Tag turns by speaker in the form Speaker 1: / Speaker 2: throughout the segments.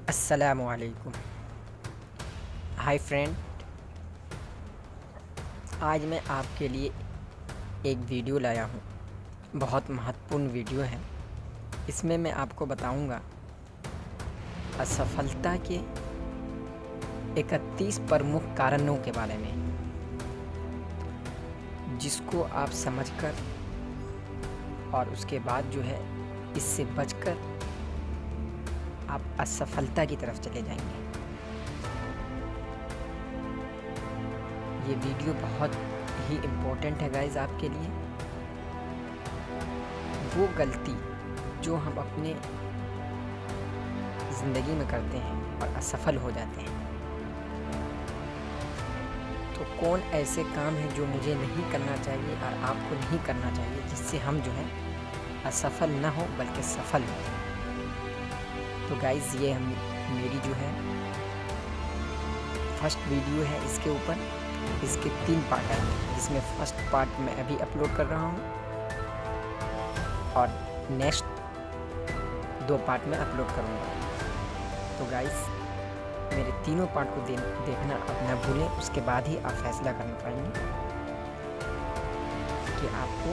Speaker 1: अस्सलामुअलैकुम। Hi friend, आज मैं आपके लिए एक वीडियो लाया हूँ। बहुत महत्वपूर्ण वीडियो है। इसमें मैं आपको बताऊँगा असफलता के 31 प्रमुख कारणों के बारे में, जिसको आप समझकर और उसके बाद जो है इससे बचकर आप असफलता की तरफ चले जाएंगे। ये वीडियो बहुत ही इम्पोर्टेंट है गाइस आपके लिए। वो गलती जो हम अपने ज़िंदगी में करते हैं और असफल हो जाते हैं, तो कौन ऐसे काम है जो मुझे नहीं करना चाहिए और आपको नहीं करना चाहिए, जिससे हम जो है असफल ना हो बल्कि सफल हो। तो गाइस ये मेरी जो है फर्स्ट वीडियो है इसके ऊपर। इसके 3 पार्ट हैं, जिसमें फर्स्ट पार्ट मैं अभी अपलोड कर रहा हूँ और नेक्स्ट 2 पार्ट में अपलोड करूँगा। तो गाइस मेरे तीनों पार्ट को देखना अब ना भूलें। उसके बाद ही आप फैसला कर पाएंगे कि आपको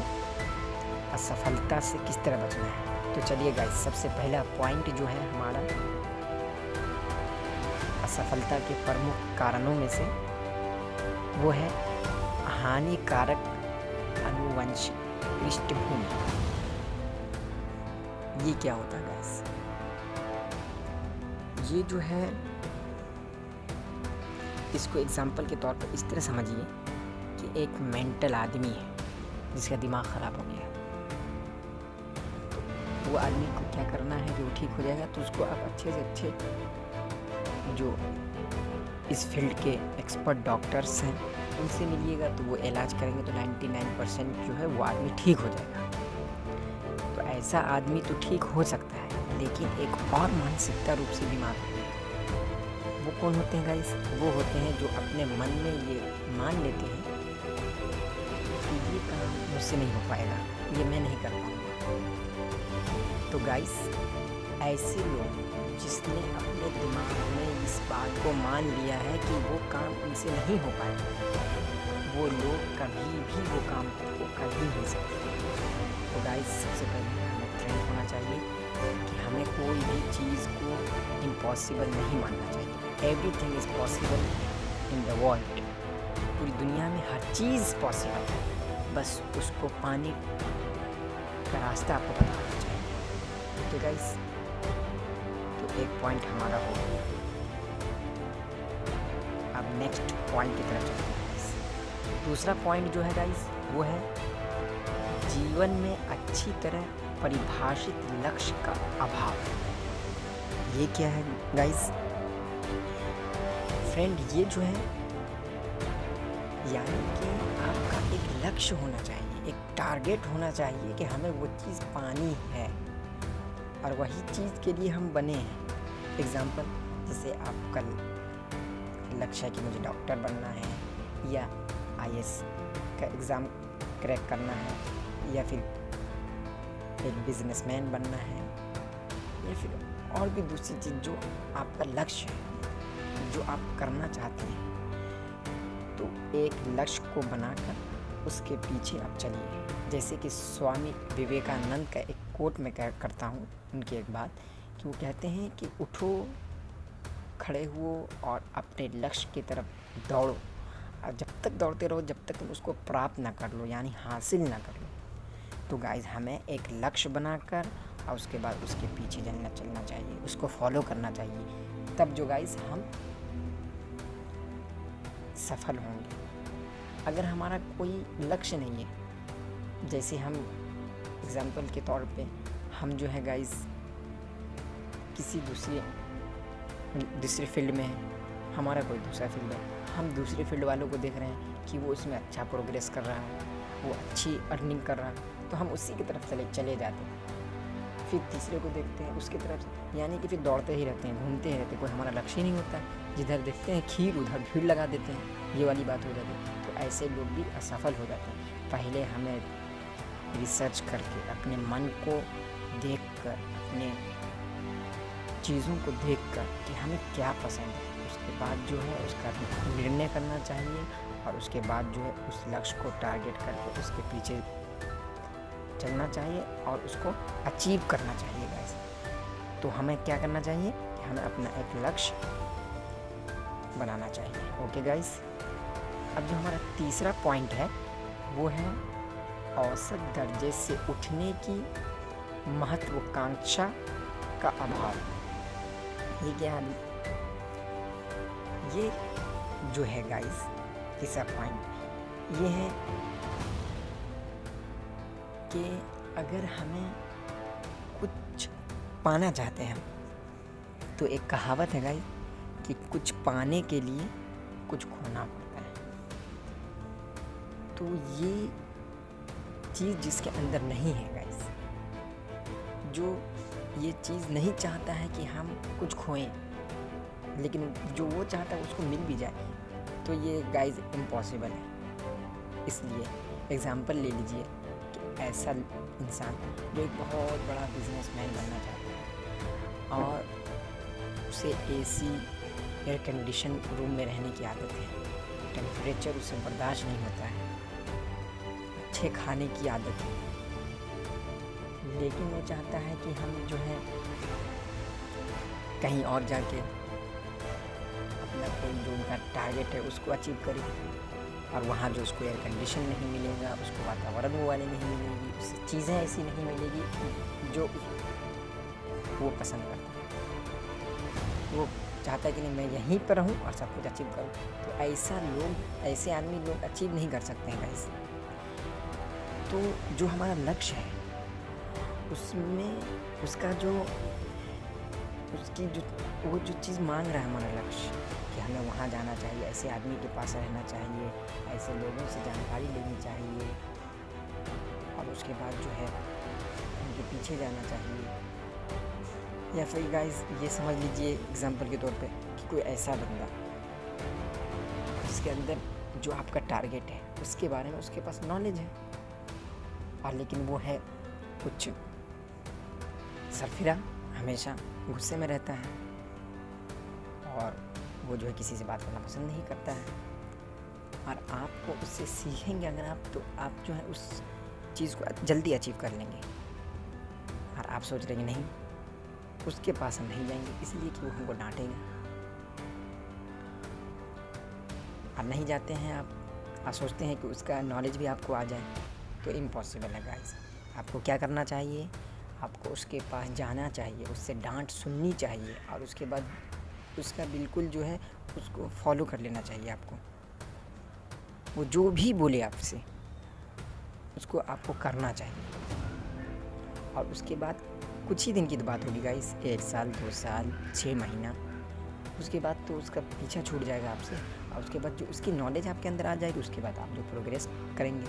Speaker 1: असफलता से किस तरह बचना है। तो चलिए गाइस, सबसे पहला पॉइंट जो है हमारा असफलता के प्रमुख कारणों में से, वो है हानिकारक आनुवंशिक पृष्ठभूमि। ये क्या होता है गाइस? ये जो है, इसको एग्जाम्पल के तौर पर इस तरह समझिए कि एक मेंटल आदमी है जिसका दिमाग ख़राब हो गया। तो वो आदमी को क्या करना है, जो ठीक हो जाएगा तो उसको आप अच्छे से अच्छे जो इस फील्ड के एक्सपर्ट डॉक्टर्स हैं उनसे मिलिएगा, तो वो इलाज करेंगे तो 99% जो है वो आदमी ठीक हो जाएगा। तो ऐसा आदमी तो ठीक हो सकता है, लेकिन एक और मानसिकता रूप से बीमार होते हैं। वो कौन होते हैं गाइस? वो होते हैं जो अपने मन में ये मान लेते हैं कि ये काम मुझसे नहीं हो पाएगा, ये मैं नहीं कर पाऊँगा। तो गाइस, ऐसे लोग जिसने अपने दिमाग में इस बात को मान लिया है कि वो काम उनसे नहीं हो पाएगा, वो लोग कभी भी वो काम को कर ही नहीं सकते। तो गाइस, सबसे पहले हमें ट्रेन होना चाहिए कि हमें कोई भी चीज़ को इम्पॉसिबल नहीं मानना चाहिए। Everything is possible in the world. पूरी दुनिया में हर चीज़ पॉसिबल है, बस उसको पाने का रास्ता आपको पता होना चाहिए। तो गाइस, तो एक पॉइंट हमारा हो गया। अब नेक्स्ट पॉइंट की तरफ चलते हैं। दूसरा पॉइंट जो है गाइस, वो है जीवन में अच्छी तरह परिभाषित लक्ष्य का अभाव। ये क्या है गाइस? फ्रेंड, ये जो है, यानी कि आपका एक लक्ष्य होना चाहिए, एक टारगेट होना चाहिए कि हमें वो चीज़ पानी है और वही चीज़ के लिए हम बने हैं। एग्जाम्पल, जैसे आपका लक्ष्य है कि मुझे डॉक्टर बनना है, या IAS का एग्ज़ाम क्रैक करना है, या फिर एक बिजनेसमैन बनना है, या फिर और भी दूसरी चीज़ जो आपका लक्ष्य है, जो आप करना चाहते हैं। तो एक लक्ष्य को बनाकर उसके पीछे आप चलिए। जैसे कि स्वामी विवेकानंद का एक कोट में करता हूँ उनकी एक बात, कि वो कहते हैं कि उठो, खड़े हुओ और अपने लक्ष्य की तरफ दौड़ो, और जब तक दौड़ते रहो जब तक तुम उसको प्राप्त ना कर लो, यानी हासिल ना कर लो। तो गाइस, हमें एक लक्ष्य बनाकर और उसके बाद उसके पीछे चलना चाहिए, उसको फॉलो करना चाहिए, तब जो गाइस हम सफल होंगे। अगर हमारा कोई लक्ष्य नहीं है, जैसे हम एग्जाम्पल के तौर पे हम जो है गाइस किसी दूसरे फील्ड में है, हमारा कोई दूसरा फील्ड है, हम दूसरे फील्ड वालों को देख रहे हैं कि वो उसमें अच्छा प्रोग्रेस कर रहा है, वो अच्छी अर्निंग कर रहा है, तो हम उसी की तरफ चले जाते हैं। फिर तीसरे को देखते हैं उसकी तरफ, यानी कि फिर दौड़ते ही रहते हैं, घूमते ही रहते हैं, कोई हमारा लक्ष्य ही नहीं होता। जिधर देखते हैं खीर, उधर भीड़ लगा देते हैं, ये वाली बात हो जाती है। तो ऐसे लोग भी असफल हो जाते हैं। पहले हमें रिसर्च करके, अपने मन को देखकर, अपने चीज़ों को देखकर कि हमें क्या पसंद है, उसके बाद जो है उसका निर्णय करना चाहिए और उसके बाद जो है उस लक्ष्य को टारगेट करके उसके पीछे चलना चाहिए और उसको अचीव करना चाहिए गाइस। तो हमें क्या करना चाहिए कि हमें अपना एक लक्ष्य बनाना चाहिए। ओके गाइस, अब जो हमारा तीसरा पॉइंट है वो है औसत दर्जे से उठने की महत्वाकांक्षा का अभाव। ये क्या है? ये जो है गाइस तीसरा पॉइंट ये है कि अगर हमें कुछ पाना चाहते हैं तो एक कहावत है गाइस कि कुछ पाने के लिए कुछ खोना पड़ता है। तो ये चीज़ जिसके अंदर नहीं है गाइस, जो ये चीज़ नहीं चाहता है कि हम कुछ खोएं, लेकिन जो वो चाहता है उसको मिल भी जाए, तो ये गाइस इम्पॉसिबल है। इसलिए एग्ज़ाम्पल ले लीजिए कि ऐसा इंसान जो एक बहुत बड़ा बिजनेसमैन बनना चाहता है और उसे एसी एयर कंडीशन रूम में रहने की आदत है, टेम्परेचर उसे बर्दाश्त नहीं होता है, अच्छे खाने की आदत है, लेकिन वो चाहता है कि हम जो है कहीं और जाके अपना कोई जो उनका टारगेट है उसको अचीव करें और वहाँ जो उसको एयर कंडीशन नहीं मिलेगा, उसको वातावरण वो वाली नहीं मिलेगी, उससे चीज़ें ऐसी नहीं मिलेगी जो वो पसंद करता है। वो चाहता है कि नहीं मैं यहीं पर रहूँ और सब कुछ अचीव करूँ। तो ऐसे आदमी लोग अचीव नहीं कर सकते हैं गाइस। तो जो हमारा लक्ष्य है उसमें उसका जो उसकी जो वो जो चीज़ मांग रहा है हमारा लक्ष्य कि हमें वहाँ जाना चाहिए, ऐसे आदमी के पास रहना चाहिए, ऐसे लोगों से जानकारी लेनी चाहिए और उसके बाद जो है उनके पीछे जाना चाहिए। या फिर गाइस ये समझ लीजिए एग्जांपल के तौर पे कि कोई ऐसा बंदा जिसके अंदर जो आपका टारगेट है उसके बारे में उसके पास नॉलेज है और लेकिन वो है कुछ सरफिरा, हमेशा गुस्से में रहता है और वो जो है किसी से बात करना पसंद नहीं करता है। और आपको उससे सीखेंगे अगर आप, तो आप जो है उस चीज़ को जल्दी अचीव कर लेंगे। और आप सोच रहे हैं नहीं उसके पास हम नहीं जाएंगे इसलिए कि वो हमको डांटेगा, और नहीं जाते हैं आप सोचते हैं कि उसका नॉलेज भी आपको आ जाए, तो इम्पॉसिबल है गाइस। आपको क्या करना चाहिए, आपको उसके पास जाना चाहिए, उससे डांट सुननी चाहिए और उसके बाद उसका बिल्कुल जो है उसको फॉलो कर लेना चाहिए। आपको वो जो भी बोले आपसे उसको आपको करना चाहिए। और उसके बाद कुछ ही दिन की तो बात होगी गाइस, 1 साल 2 साल 6 महीना, उसके बाद तो उसका पीछा छूट जाएगा आपसे और उसके बाद जो उसकी नॉलेज आपके अंदर आ जाएगी उसके बाद आप जो प्रोग्रेस करेंगे।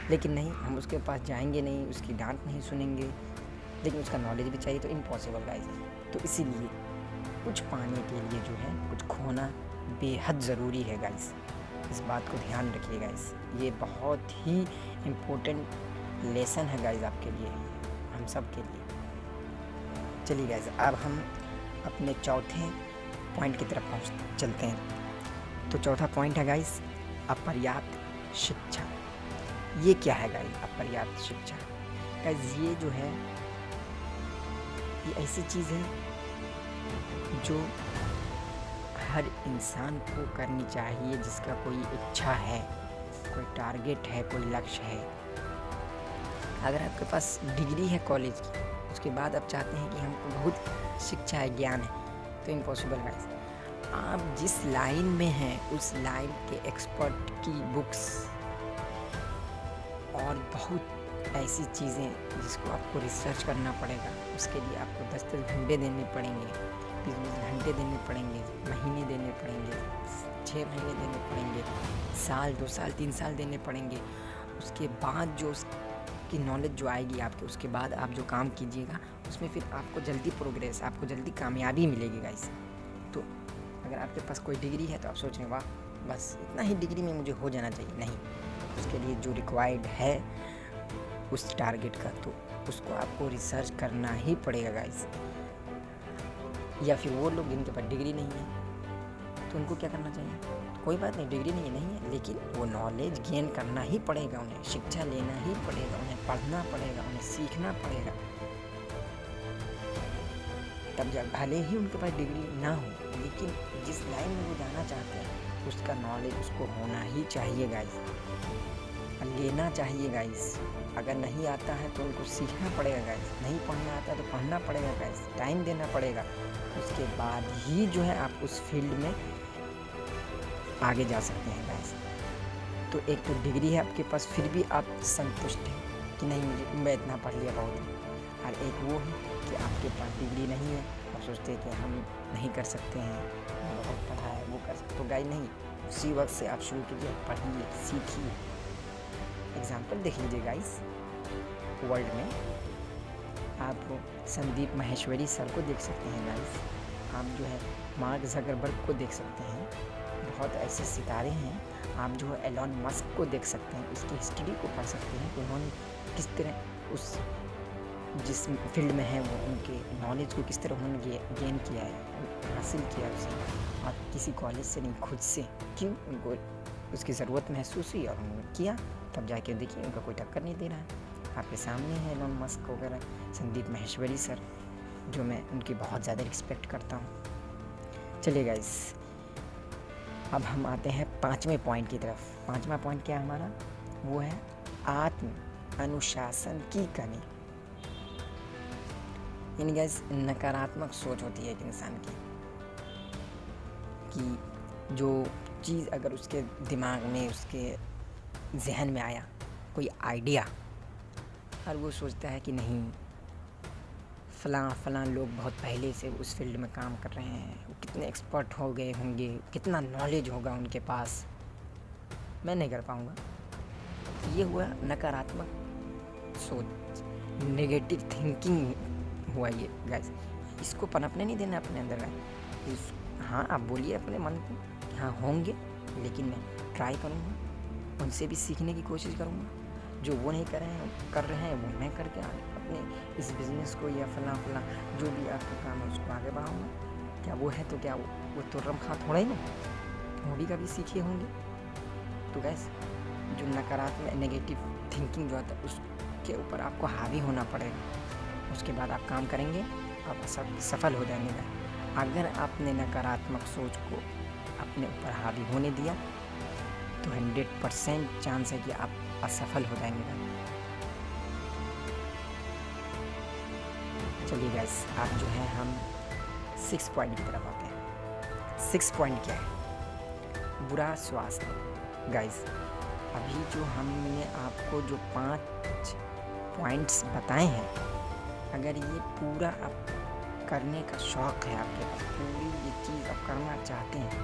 Speaker 1: लेकिन नहीं, हम उसके पास जाएंगे नहीं, उसकी डांट नहीं सुनेंगे, लेकिन उसका नॉलेज भी चाहिए, तो इम्पॉसिबल गाइस। तो इसीलिए कुछ पाने के लिए जो है कुछ खोना बेहद ज़रूरी है गाइस। इस बात को ध्यान रखिए गाइस, ये बहुत ही इम्पोर्टेंट लेसन है गाइस आपके लिए, हम सब के लिए। चलिए गाइस, अब हम अपने चौथे पॉइंट की तरफ चलते हैं। तो चौथा पॉइंट है गाइस अपर्याप्त शिक्षा। ये क्या है गाइस अपर्याप्त शिक्षा? गाइस ये जो है ये ऐसी चीज़ है जो हर इंसान को करनी चाहिए जिसका कोई इच्छा है, कोई टारगेट है, कोई लक्ष्य है। अगर आपके पास डिग्री है कॉलेज की, उसके बाद आप चाहते हैं कि हमको बहुत शिक्षा है, ज्ञान है, तो इम्पॉसिबल गाइस। आप जिस लाइन में हैं उस लाइन के एक्सपर्ट की बुक्स और बहुत ऐसी चीज़ें जिसको आपको रिसर्च करना पड़ेगा, उसके लिए आपको 10-10 घंटे देने पड़ेंगे, 20-20 घंटे देने पड़ेंगे, महीने देने पड़ेंगे, 6 महीने देने पड़ेंगे, साल 2 साल 3 साल देने पड़ेंगे। उसके बाद जो उसकी नॉलेज जो आएगी आपके, उसके बाद आप जो काम कीजिएगा उसमें फिर आपको जल्दी प्रोग्रेस, आपको जल्दी कामयाबी मिलेगी गाइस। तो अगर आपके पास कोई डिग्री है तो आप सोच रहे हैं वाह बस इतना ही डिग्री में मुझे हो जाना चाहिए, नहीं, उसके लिए जो रिक्वायर्ड है उस टारगेट का, तो उसको आपको रिसर्च करना ही पड़ेगा गाइस। या फिर वो लोग जिनके पास डिग्री नहीं है, तो उनको क्या करना चाहिए? तो कोई बात नहीं, डिग्री नहीं है, लेकिन वो नॉलेज गेन करना ही पड़ेगा, उन्हें शिक्षा लेना ही पड़ेगा, उन्हें पढ़ना पड़ेगा, उन्हें सीखना पड़ेगा। तब जब भले ही उनके पास डिग्री ना हो, लेकिन जिस लाइन में वो जाना चाहते हैं उसका नॉलेज उसको होना ही चाहिए गाइस, लेना चाहिए गाइस। अगर नहीं आता है तो उनको सीखना पड़ेगा गाइस, नहीं पढ़ना आता तो पढ़ना पड़ेगा गाइस, टाइम देना पड़ेगा। उसके बाद ही जो है आप उस फील्ड में आगे जा सकते हैं गाइस। तो एक तो डिग्री है आपके पास, फिर भी आप संतुष्ट हैं कि नहीं मैं इतना पढ़ लिया बहुत है। और एक वो है कि आपके पास डिग्री नहीं है, आप सोचते हैं कि हम नहीं कर सकते हैं, बहुत पढ़ा है वो कर सकते, तो गाइस नहीं, उसी वक्त से आप शुरू कीजिए, पढ़िए, सीखिए। एग्जाम्पल देख लीजिए गाइस, वर्ल्ड में आप संदीप माहेश्वरी सर को देख सकते हैं गाइस, आप जो है मार्क ज़करबर्ग को देख सकते हैं, बहुत ऐसे सितारे हैं। आप जो है एलॉन मस्क को देख सकते हैं, उसकी हिस्ट्री को पढ़ सकते हैं कि उन्होंने किस तरह उस जिस फील्ड में है वो उनके नॉलेज को किस तरह उन्होंने गेन किया है, हासिल किया उसे, और किसी कॉलेज से नहीं, खुद से। क्यों? उनको उसकी ज़रूरत महसूस हुई और उन्होंने किया, तब जाके देखिए उनका कोई टक्कर नहीं दे रहा है। आपके सामने है एलॉन मस्क वगैरह, संदीप माहेश्वरी सर, जो मैं उनकी बहुत ज़्यादा रिस्पेक्ट करता हूँ। चलिए गाइस, अब हम आते हैं 5वें पॉइंट की तरफ। 5वां पॉइंट क्या है हमारा? वो है आत्म अनुशासन की कमी। यानी गाइस नकारात्मक सोच होती है एक इंसान की, कि जो चीज़ अगर उसके दिमाग में, उसके जहन में आया कोई आइडिया, और वो सोचता है कि नहीं फ़लाँ लोग बहुत पहले से उस फील्ड में काम कर रहे हैं, वो कितने एक्सपर्ट हो गए होंगे, कितना नॉलेज होगा उनके पास, मैं नहीं कर पाऊँगा। ये हुआ नकारात्मक सोच, नेगेटिव थिंकिंग हुआ ये गाइस। इसको पनपने नहीं देना अपने अंदर गाइस। हाँ, आप बोलिए अपने मन को, हाँ होंगे, लेकिन मैं ट्राई करूँगा, उनसे भी सीखने की कोशिश करूँगा। जो वो नहीं कर रहे हैं वो मैं करके अपने इस बिज़नेस को या फलां जो भी आपका काम है उसको आगे बढ़ाऊँगा। क्या वो है तो क्या वो तुर्रम खा थोड़ा ही ना, वो भी कभी सीखे होंगे। तो गैस जो नकारात्मक नेगेटिव थिंकिंग जो आता है उसके ऊपर आपको हावी होना पड़ेगा, उसके बाद आप काम करेंगे, आप सफल हो जाएंगे। अगर आपने नकारात्मक सोच को अपने ऊपर हावी होने दिया तो 100% चांस है कि आप असफल हो जाएंगे। चलिए गाइस, आप जो है हम 6 पॉइंट की तरफ आते हैं। 6 पॉइंट क्या है? बुरा स्वास्थ्य। गाइस अभी जो हमने आपको जो 5 पॉइंट्स बताए हैं, अगर ये पूरा आप करने का शौक़ है आपके पास, पूरी ये चीज़ आप करना चाहते हैं,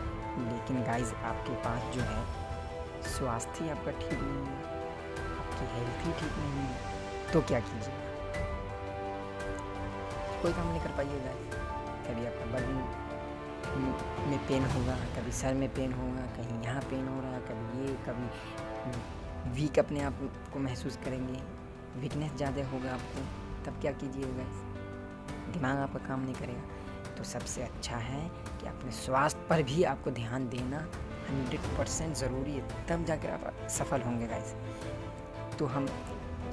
Speaker 1: लेकिन गाइस आपके पास जो है स्वास्थ्य आपका ठीक नहीं है, आपकी हेल्थ ही ठीक नहीं है, तो क्या कीजिएगा? कोई काम नहीं कर पाइए गाइस। कभी आपका बदन में पेन होगा, कभी सर में पेन होगा, कहीं यहाँ पेन हो रहा है, कभी ये, कभी वीक अपने आप को महसूस करेंगे, वीकनेस ज़्यादा होगा आपको, तब क्या कीजिएगा गाइस? दिमाग आपका काम नहीं करेगा। तो सबसे अच्छा है कि अपने स्वास्थ्य पर भी आपको ध्यान देना 100% ज़रूरी है, तब जाकर आप सफल होंगे गाइस। तो हम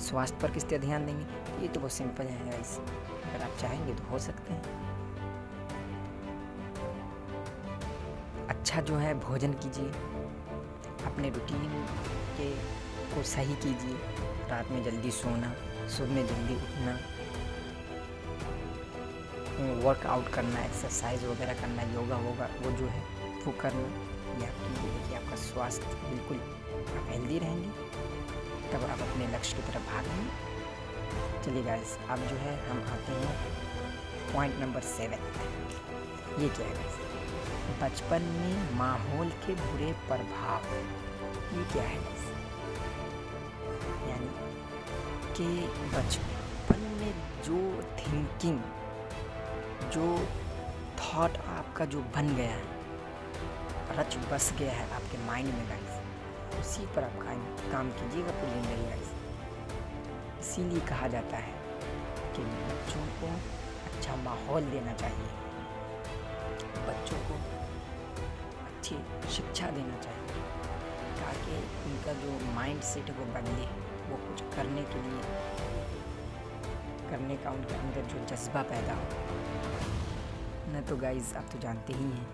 Speaker 1: स्वास्थ्य पर किस तरह ध्यान देंगे? ये तो बहुत सिंपल है गाइस, अगर आप चाहेंगे तो हो सकते हैं। अच्छा जो है भोजन कीजिए, अपने रूटीन के को सही कीजिए, रात में जल्दी सोना, सुबह में जल्दी उठना, वर्कआउट करना, एक्सरसाइज वगैरह करना, योगा वोगा वो जो है वो करना, ये आप कीजिए। देखिए आपका स्वास्थ्य बिल्कुल आप हेल्दी रहेंगे, तब आप अपने लक्ष्य की तरफ भागेंगे। चलिए गाइस, अब जो है हम आते हैं पॉइंट नंबर 7। ये क्या है गाइस? बचपन में माहौल के बुरे प्रभाव। ये क्या है गाइस? यानी कि बचपन में जो थिंकिंग, जो थॉट आपका जो बन गया है, रच बस गया है आपके माइंड में गाइस, उसी पर आप काम कीजिएगा पूरी जिंदगी गाइस। इसीलिए कहा जाता है कि बच्चों को अच्छा माहौल देना चाहिए, बच्चों को अच्छी शिक्षा देना चाहिए ताकि उनका जो माइंड सेट है वो बदले, वो कुछ करने के लिए करने का उनके अंदर जो जज्बा पैदा हो। न तो गाइस आप तो जानते ही हैं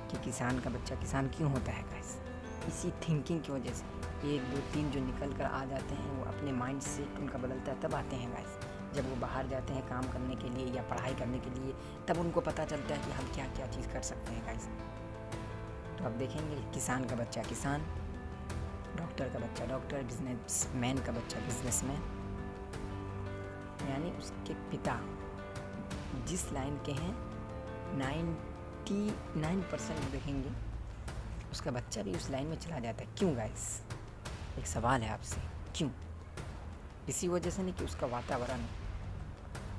Speaker 1: कि किसान का बच्चा किसान क्यों होता है गाइस, इसी थिंकिंग की वजह से। 1 2 3 जो निकल कर आ जाते हैं वो अपने माइंड सेट उनका बदलता है तब आते हैं गाइस। जब वो बाहर जाते हैं काम करने के लिए या पढ़ाई करने के लिए तब उनको पता चलता है कि हम क्या क्या चीज़ कर सकते हैं गाइस। तो अब देखेंगे किसान का बच्चा किसान, डॉक्टर का बच्चा डॉक्टर, बिजनेसमैन का बच्चा बिजनेसमैन, यानी उसके पिता जिस लाइन के हैं 99% देखेंगे उसका बच्चा भी उस लाइन में चला जाता है। क्यों गाइस? एक सवाल है आपसे, क्यों? इसी वजह से नहीं कि उसका वातावरण,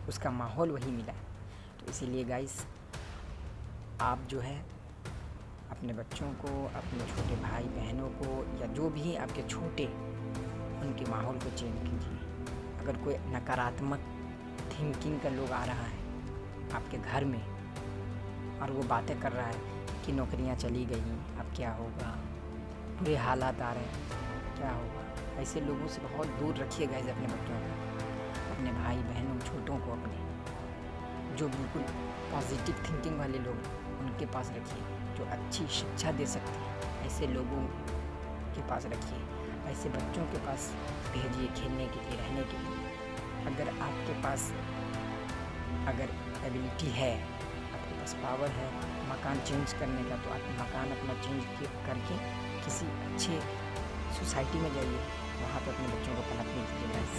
Speaker 1: उसका माहौल वही मिला है। तो इसीलिए गाइस आप जो है अपने बच्चों को, अपने छोटे भाई बहनों को या जो भी आपके छोटे, उनके माहौल को चेंज कीजिए। अगर कोई नकारात्मक थिंकिंग का लोग आ रहा है आपके घर में और वो बातें कर रहा है कि नौकरियां चली गई, अब क्या होगा, बुरे हालात आ रहे हैं, क्या होगा, ऐसे लोगों से बहुत दूर रखिए गाइस अपने बच्चों को, अपने भाई बहनों छोटों को, अपने जो बिल्कुल पॉजिटिव थिंकिंग वाले लोग उनके पास रखिए, जो अच्छी शिक्षा दे सकते हैं ऐसे लोगों के पास रखिए, ऐसे बच्चों के पास भेजिए खेलने के लिए, रहने के लिए। अगर आपके पास अगर एबिलिटी है, आपके पास पावर है मकान चेंज करने का, तो आप मकान अपना चेंज करके किसी अच्छे सोसाइटी में जाइए, वहाँ पे अपने बच्चों को पनपने कीजिए गाइस।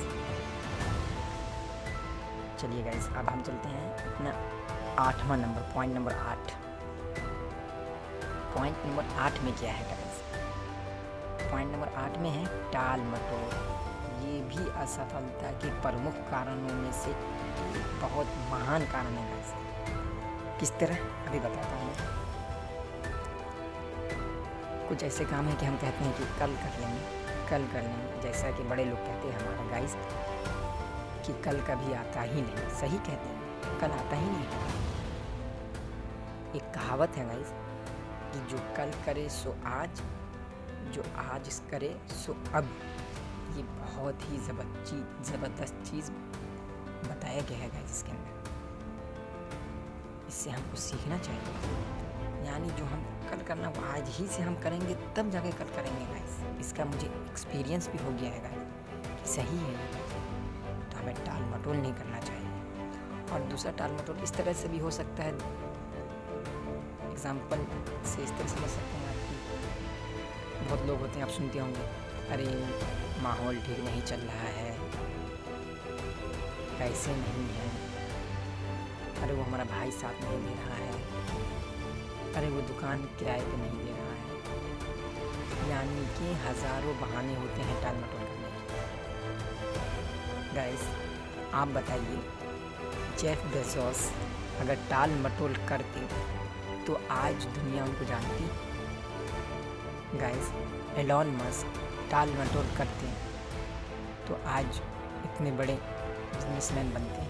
Speaker 1: चलिए गाइस अब हम चलते हैं अपना 8वां number, point number 8। Point number 8 में क्या है गाइस? पॉइंट नंबर 8 में है टाल मटोल। ये भी असफलता के प्रमुख कारणों में से एक बहुत महान कारण है गाइस। किस तरह अभी बताता हूँ मैं। कुछ ऐसे काम है कि हम कहते हैं कि कल कर लेंगे, कल कर लेंगे, जैसा कि बड़े लोग कहते हैं हमारा गाइस कि कल कभी आता ही नहीं। सही कहते हैं, कल आता ही नहीं। एक कहावत है गाइस कि जो कल करे सो आज, जो आज करे सो अब। ये बहुत ही ज़बरदस्त चीज़ बताया गया है गाइस इसके अंदर। इससे हमको सीखना चाहिए, यानी जो हम कल करना वो आज ही से हम करेंगे तब जाके कल करेंगे गाइस। इसका मुझे एक्सपीरियंस भी हो गया है गाइस कि सही है। तो हमें टाल मटोल नहीं करना चाहिए। और दूसरा टाल मटोल इस तरह से भी हो सकता है, एग्जाम्पल से इस तरह समझ सकते हैं आपकी। बहुत लोग होते हैं, आप सुनते होंगे, अरे माहौल ठीक नहीं चल रहा है, पैसे नहीं हैं, अरे वो हमारा भाई साथ नहीं दे रहा है, अरे वो दुकान किराए पे नहीं दे रहा है। यानी कि हज़ारों बहाने होते हैं टाल मटोल करने के। गाइस आप बताइए, जेफ बेजोस अगर टाल मटोल करते तो आज दुनिया उनको जानती? गाइस एलॉन मस्क टाल मटोल करते तो आज इतने बड़े बिजनेसमैन बनते।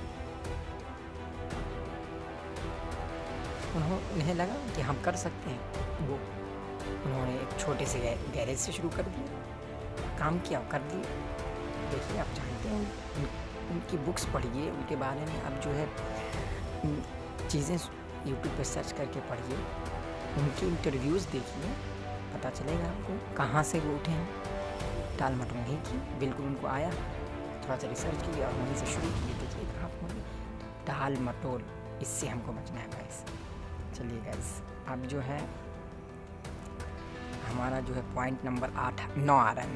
Speaker 1: उन्हें लगा कि हम कर सकते हैं, वो उन्होंने एक छोटे से गैरेज से शुरू कर दिया, काम किया, कर दिया। देखिए आप जानते हैं, उनकी बुक्स पढ़िए, उनके बारे में आप जो है चीज़ें यूट्यूब पे सर्च करके पढ़िए, उनकी इंटरव्यूज़ देखिए, पता चलेगा आपको कहाँ से वो उठे हैं। टाल मटोल नहीं की, बिल्कुल उनको आया, थोड़ा सा रिसर्च किया और वहीं से शुरू किए। देखिए कहाँ पहुँचे। टाल मटोल, इससे हमको बचना है गाइस। चलिए गाइस अब जो है हमारा जो है पॉइंट नंबर 9 आ रहा है।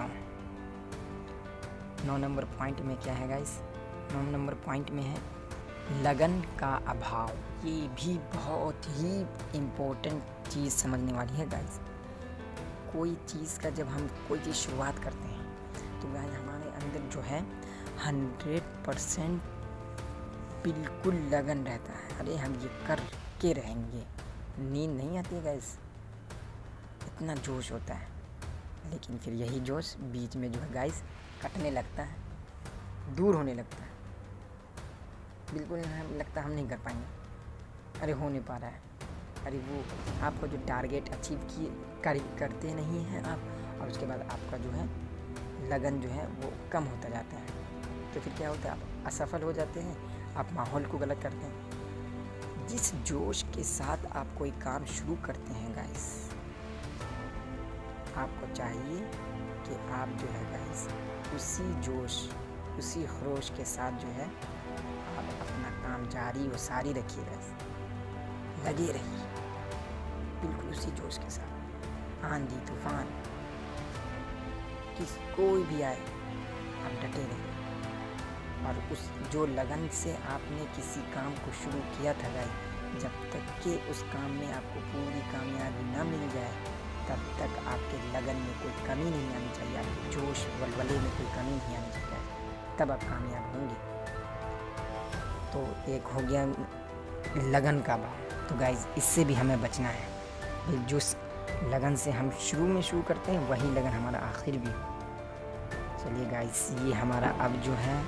Speaker 1: 9 नंबर पॉइंट में क्या है गाइस? 9 नंबर पॉइंट में है लगन का अभाव। ये भी बहुत ही इम्पोर्टेंट चीज़ समझने वाली है गाइस। कोई चीज़ का जब हम कोई चीज़ शुरुआत करते हैं तो गाइस हमारे अंदर जो है 100% बिल्कुल लगन रहता है। अरे हम ये कर के रहेंगे, नींद नहीं आती है गाइस, इतना जोश होता है। लेकिन फिर यही जोश बीच में जो है गाइस कटने लगता है, दूर होने लगता है, बिल्कुल लगता है हम नहीं कर पाएंगे, अरे हो नहीं पा रहा है। अरे वो आपका जो टारगेट अचीव करते नहीं हैं आप, और उसके बाद आपका जो है लगन जो है वो कम होता जाता है। तो फिर क्या होता है, आप असफल हो जाते हैं, आप माहौल को गलत करते हैं। जिस जोश के साथ आप कोई काम शुरू करते हैं गाइस, आपको चाहिए कि आप जो है गाइस उसी जोश उसी खरोश के साथ जो है आप अपना काम जारी व सारी रखिए गाइस, लगे रहिए बिल्कुल उसी जोश के साथ। आंधी तूफान कोई भी आए, आप डटे रहिए। और उस जो लगन से आपने किसी काम को शुरू किया था गाइस, जब तक कि उस काम में आपको पूरी कामयाबी ना मिल जाए, तब तक आपके लगन में कोई कमी नहीं आनी चाहिए, आपके जोश वलवले में कोई कमी नहीं आनी चाहिए, तब आप कामयाब होंगे। तो एक हो गया लगन का भाव। तो गाइस इससे भी हमें बचना है। जो लगन से हम शुरू करते हैं वही लगन हमारा आखिर भी हो। चलिए गाइस, ये हमारा अब जो है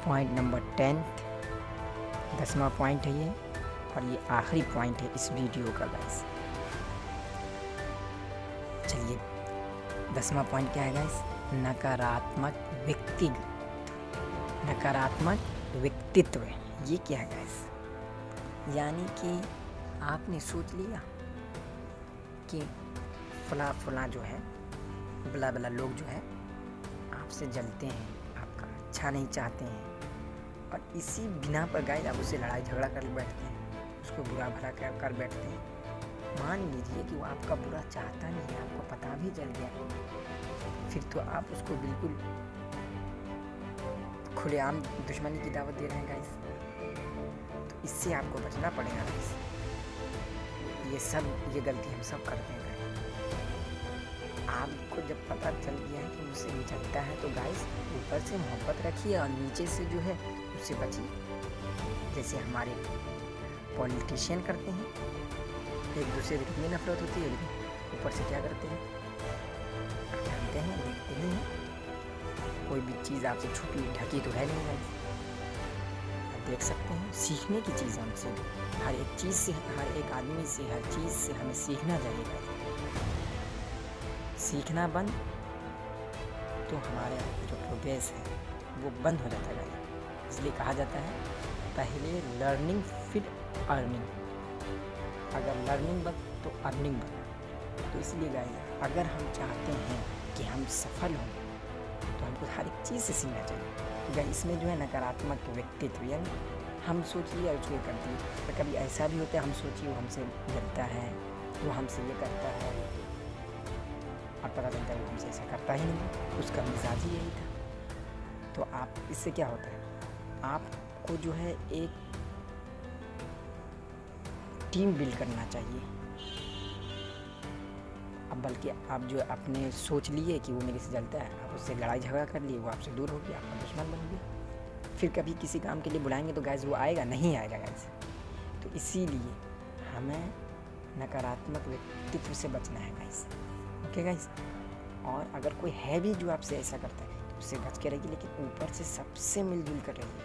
Speaker 1: पॉइंट नंबर 10, 10वां पॉइंट है ये, और ये आखिरी पॉइंट है इस वीडियो का गाइस। चलिए 10वां पॉइंट क्या है गाइस, नकारात्मक व्यक्तित्व। ये क्या है गाइस, यानी कि आपने सोच लिया कि फला जो है, बला लोग जो है आपसे जलते हैं, आपका अच्छा नहीं चाहते हैं, और इसी बिना पर गाइस आप उससे लड़ाई झगड़ा कर बैठते हैं, उसको बुरा भला कर बैठते हैं। मान लीजिए कि वो आपका बुरा चाहता नहीं है, आपको पता भी चल गया, फिर तो आप उसको बिल्कुल खुलेआम दुश्मनी की दावत दे रहे हैं गाइस। तो इससे आपको बचना पड़ेगा गाइस। ये गलती हम सब करते हैं गाइस। आपको जब पता चल गया है कि मुझसे जलता है, तो गाइस ऊपर से मोहब्बत रखिए और नीचे से जो है उससे बचिए। जैसे हमारे पॉलिटिशियन करते हैं, एक दूसरे से कितनी नफरत होती है, लेकिन ऊपर से क्या करते हैं आप जानते हैं, देखते ही हैं। कोई भी चीज़ आपसे छुपी ढकी तो है नहीं गाइस, आप देख सकते हैं। सीखने की चीज़ हमसे, हर एक चीज़ से, हर एक आदमी से, हर चीज़ से हमें सीखना चाहिए गाइस। सीखना बंद तो हमारे जो प्रोग्रेस है वो बंद हो जाता है। इसलिए कहा जाता है पहले लर्निंग फिर अर्निंग। अगर लर्निंग बंद तो अर्निंग बंद। तो इसलिए गाइस अगर हम चाहते हैं कि हम सफल हों, तो हमको हर एक चीज़ से सीखना चाहिए। गाइस इसमें जो है नकारात्मक व्यक्तित्व, यानी हम सोच लिया उसको ये करती है, तो कभी ऐसा भी होता है हम सोचिए वो हमसे जलता है, वो हमसे ये करता है, और पता चलता है वो हमसे ऐसा करता ही नहीं, उसका मिजाज ही यही था। तो आप इससे क्या होता है, आपको जो है एक टीम बिल्ड करना चाहिए। अब बल्कि आप जो अपने सोच लिए कि वो मेरे से जलता है, आप उससे लड़ाई झगड़ा कर लिए, वो आपसे दूर हो गया, आपका दुश्मन बन गया। फिर कभी किसी काम के लिए बुलाएंगे तो गाइस वो आएगा नहीं आएगा गाइस। तो इसीलिए हमें नकारात्मक व्यक्तित्व से बचना है गाइस। ओके गाइस, और अगर कोई है भी जो आपसे ऐसा करता है तो उससे बच के रहिए, लेकिन ऊपर से सबसे मिलजुल कर रहिए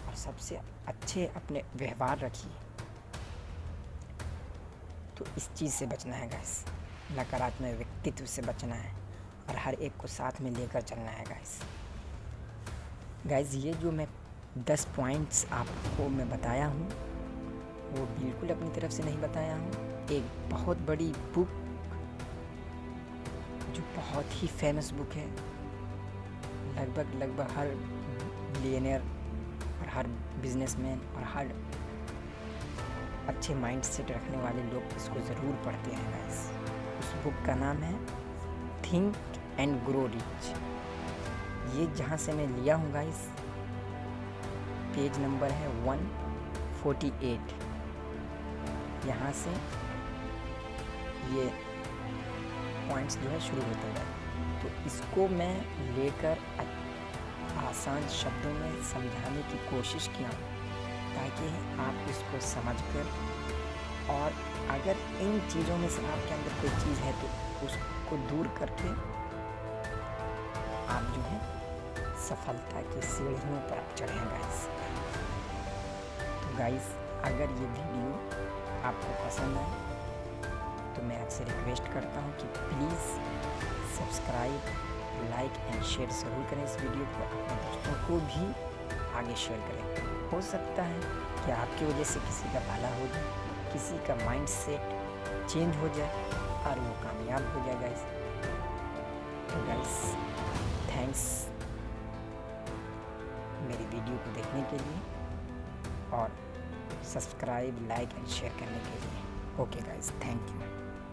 Speaker 1: और सबसे अच्छे अपने व्यवहार रखिए। तो इस चीज़ से बचना है गाइस, नकारात्मक व्यक्तित्व से बचना है और हर एक को साथ में लेकर चलना है गाइस। ये जो मैं 10 पॉइंट्स आपको मैं बताया हूँ वो बिल्कुल अपनी तरफ से नहीं बताया हूँ। एक बहुत बड़ी बुक जो बहुत ही फेमस बुक है, लगभग हर बिलियनियर और हर बिजनेसमैन और हर अच्छे माइंडसेट रखने वाले लोग इसको ज़रूर पढ़ते हैं गाइस। उस बुक का नाम है थिंक एंड ग्रो रिच। ये जहाँ से मैं लिया हूँ गाइस, पेज नंबर है 148। यहाँ से ये पॉइंट्स जो है शुरू होते हैं। तो इसको मैं लेकर आसान शब्दों में समझाने की कोशिश किया हूँ ताकि आप इसको समझकर, और अगर इन चीज़ों में से आपके अंदर कोई चीज़ है तो उसको दूर करके आप जो है सफलता की सीढ़ियों पर आप चढ़ें गाइस। तो गाइस अगर ये वीडियो आपको पसंद आए तो मैं आपसे रिक्वेस्ट करता हूँ कि please subscribe, like and share ज़रूर करें। इस वीडियो को अपने दोस्तों को भी आगे शेयर करें। हो सकता है कि आपकी वजह से किसी का भला हो जाए, किसी का माइंड सेट चेंज हो जाए और वो कामयाब हो जाए गाइस। तो गाइस थैंक्स मेरी वीडियो को देखने के लिए और सब्सक्राइब, लाइक एंड शेयर करने के लिए। Okay guys, thank you.